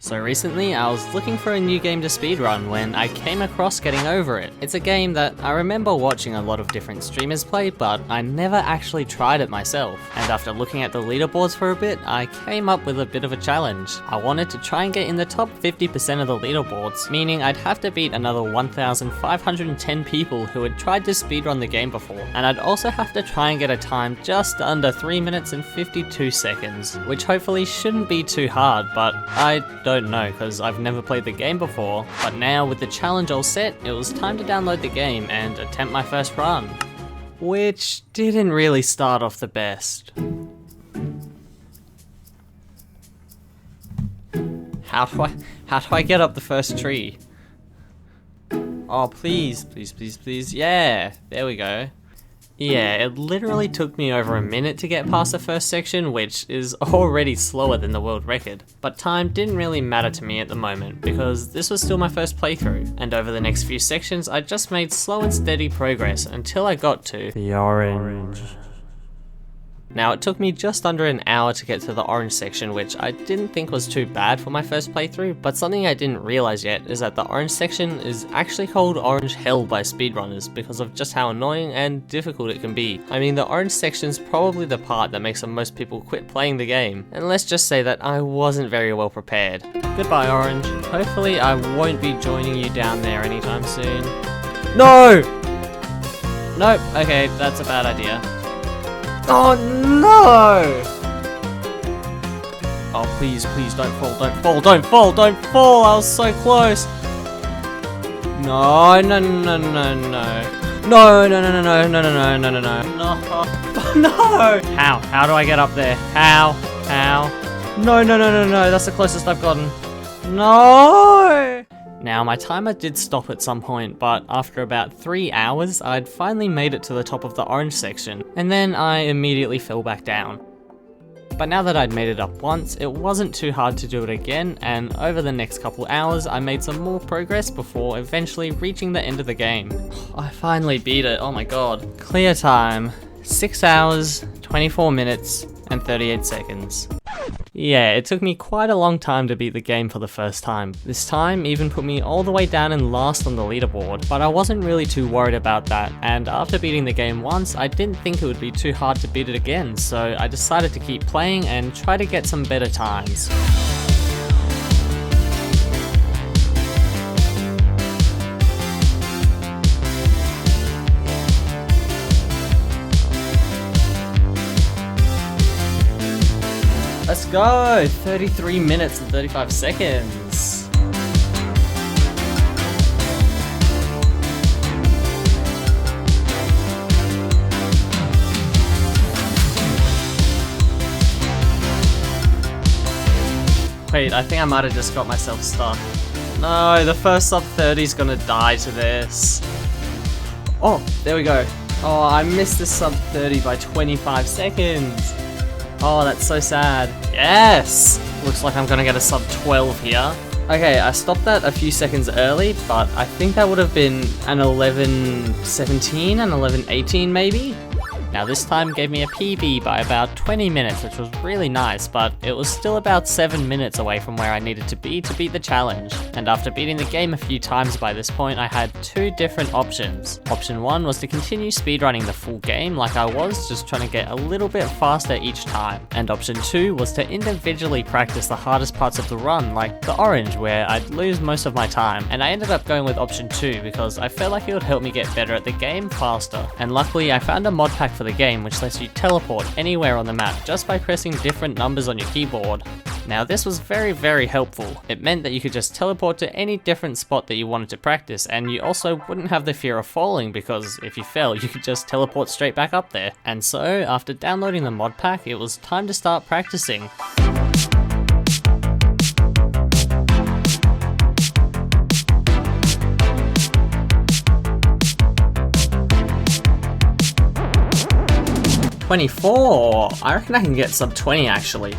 So recently, I was looking for a new game to speedrun when I came across Getting Over It. It's a game that I remember watching a lot of different streamers play, but I never actually tried it myself. And after looking at the leaderboards for a bit, I came up with a bit of a challenge. I wanted to try and get in the top 50% of the leaderboards, meaning I'd have to beat another 1,510 people who had tried to speedrun the game before. And I'd also have to try and get a time just under 3 minutes and 52 seconds, which hopefully shouldn't be too hard, but I don't know because I've never played the game before. But now with the challenge all set, it was time to download the game and attempt my first run, which didn't really start off the best. How do I get up the first tree? Oh, please, please, please, please. Yeah, there we go. Yeah, it literally took me over a minute to get past the first section, which is already slower than the world record. But time didn't really matter to me at the moment, because this was still my first playthrough, and over the next few sections I just made slow and steady progress until I got to the orange. Now, it took me just under an hour to get to the orange section, which I didn't think was too bad for my first playthrough, but something I didn't realize yet is that the orange section is actually called Orange Hell by speedrunners because of just how annoying and difficult it can be. I mean, the orange section's probably the part that makes most people quit playing the game, and let's just say that I wasn't very well prepared. Goodbye, Orange. Hopefully I won't be joining you down there anytime soon. No! Nope, okay, that's a bad idea. Oh no! Oh please, please don't fall, don't fall, don't fall, don't fall! I was so close! No, no, no, no, no. No, no, no, no, no, no, no, no, no, no, no. No! How do I get up there? How? No, no, no, no, no, that's the closest I've gotten. No! Now, my timer did stop at some point, but after about 3 hours, I'd finally made it to the top of the orange section, and then I immediately fell back down. But now that I'd made it up once, it wasn't too hard to do it again, and over the next couple hours, I made some more progress before eventually reaching the end of the game. I finally beat it, oh my god. Clear time, 6 hours, 24 minutes, and 38 seconds. Yeah, it took me quite a long time to beat the game for the first time. This time even put me all the way down and last on the leaderboard, but I wasn't really too worried about that, and after beating the game once, I didn't think it would be too hard to beat it again, so I decided to keep playing and try to get some better times. Let's go! 33 minutes and 35 seconds. Wait, I think I might have just got myself stuck. No, the first sub 30 is gonna die to this. Oh, there we go. Oh, I missed the sub 30 by 25 seconds. Oh, that's so sad. Yes! Looks like I'm gonna get a sub 12 here. Okay, I stopped that a few seconds early, but I think that would have been an 11:17, an 11:18 maybe? Now this time gave me a PB by about 20 minutes, which was really nice, but it was still about 7 minutes away from where I needed to beat the challenge. And after beating the game a few times by this point, I had two different options. Option 1 was to continue speedrunning the full game like I was, just trying to get a little bit faster each time. And option 2 was to individually practice the hardest parts of the run, like the orange, where I'd lose most of my time. And I ended up going with option 2 because I felt like it would help me get better at the game faster. And luckily I found a mod pack for the game which lets you teleport anywhere on the map just by pressing different numbers on your keyboard. Now this was very, very helpful. It meant that you could just teleport to any different spot that you wanted to practice, and you also wouldn't have the fear of falling because if you fell you could just teleport straight back up there. And so after downloading the mod pack, it was time to start practicing. $24. I reckon I can get sub 20 actually.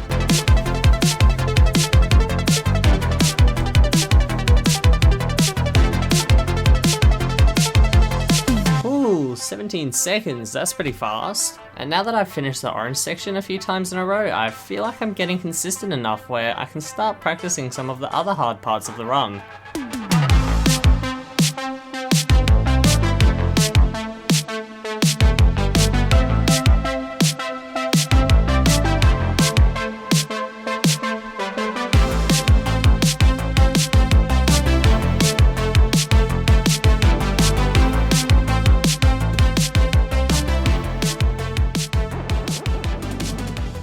Ooh, 17 seconds, that's pretty fast. And now that I've finished the orange section a few times in a row, I feel like I'm getting consistent enough where I can start practicing some of the other hard parts of the run.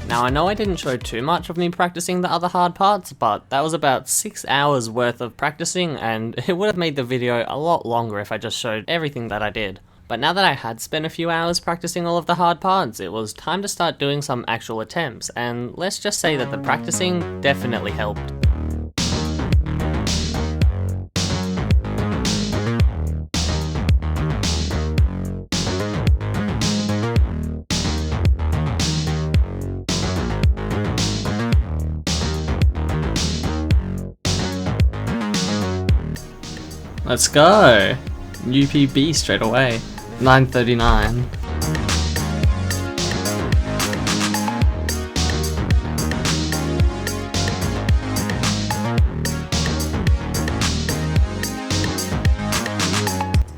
Now I know I didn't show too much of me practicing the other hard parts, but that was about 6 hours worth of practicing, and it would have made the video a lot longer if I just showed everything that I did. But now that I had spent a few hours practicing all of the hard parts, it was time to start doing some actual attempts, and let's just say that the practicing definitely helped. Let's go! UPB straight away. 9:39.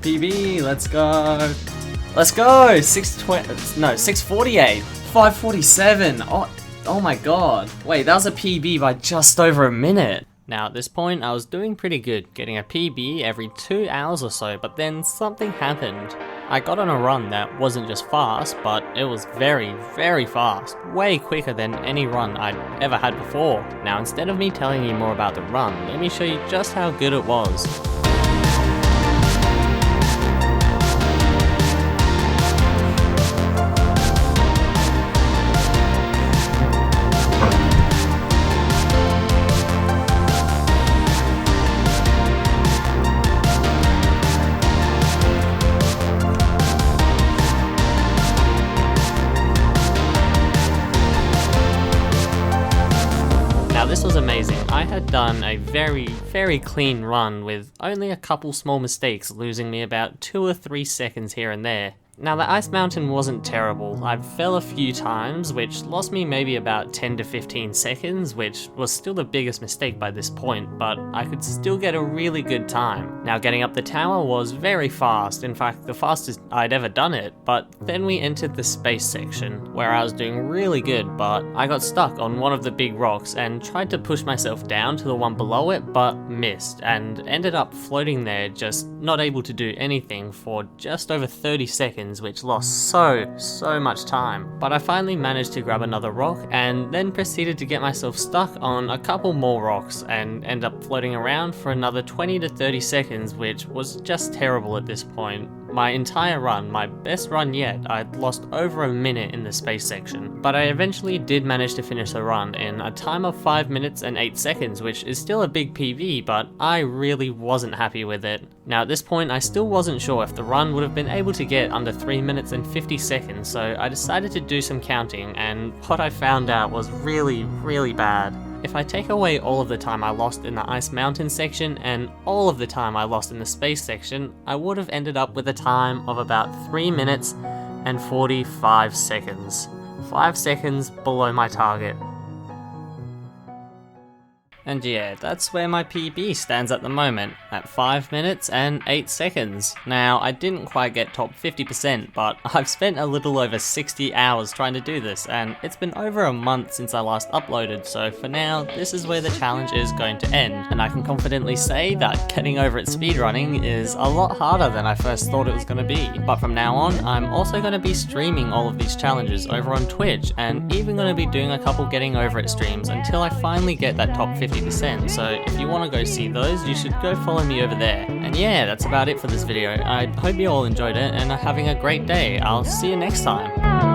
PB, let's go! Let's go! 6:20, no, 6:48. 5:47. Oh my god. Wait, that was a PB by just over a minute. Now at this point I was doing pretty good, getting a PB every 2 hours or so, but then something happened. I got on a run that wasn't just fast, but it was very, very fast. Way quicker than any run I'd ever had before. Now instead of me telling you more about the run, let me show you just how good it was. This was amazing. I had done a very, very clean run with only a couple small mistakes, losing me about 2 or 3 seconds here and there. Now the ice mountain wasn't terrible. I fell a few times, which lost me maybe about 10 to 15 seconds, which was still the biggest mistake by this point, but I could still get a really good time. Now getting up the tower was very fast, in fact the fastest I'd ever done it, but then we entered the space section, where I was doing really good, but I got stuck on one of the big rocks and tried to push myself down to the one below it, but missed, and ended up floating there, just not able to do anything for just over 30 seconds, which lost so much time. But I finally managed to grab another rock and then proceeded to get myself stuck on a couple more rocks and end up floating around for another 20 to 30 seconds, which was just terrible at this point. My entire run, my best run yet, I'd lost over a minute in the space section, but I eventually did manage to finish the run in a time of 5 minutes and 8 seconds, which is still a big PB, but I really wasn't happy with it. Now at this point I still wasn't sure if the run would have been able to get under 3 minutes and 50 seconds, so I decided to do some counting, and what I found out was really bad. If I take away all of the time I lost in the Ice Mountain section and all of the time I lost in the space section, I would have ended up with a time of about 3 minutes and 45 seconds. 5 seconds below my target. And yeah, that's where my PB stands at the moment, at 5 minutes and 8 seconds. Now, I didn't quite get top 50%, but I've spent a little over 60 hours trying to do this, and it's been over a month since I last uploaded, so for now, this is where the challenge is going to end. And I can confidently say that getting over at speedrunning is a lot harder than I first thought it was going to be. But from now on, I'm also going to be streaming all of these challenges over on Twitch, and even going to be doing a couple getting over it streams until I finally get that top 50%. So if you want to go see those, you should go follow me over there. And yeah, that's about it for this video. I hope you all enjoyed it and are having a great day. I'll see you next time.